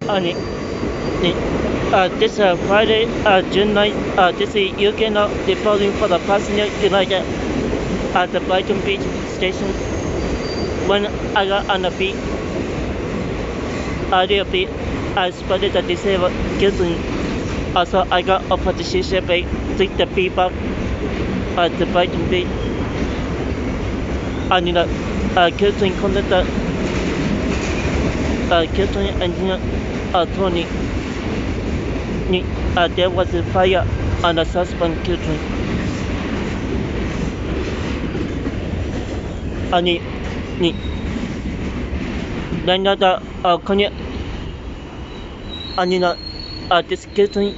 Ani, this Friday, June 9th, this is UK now reporting for the passenger United at the Brighton Beach station. When I got on the beach, earlier beach, I spotted the disabled kitten. Also, I got offered the shisha break, take the beach back at the Brighton Beach. And kitten conductor, kitten engineer, Tony. There was a fire on the suspend kitten. Ani, then Coney, this kitten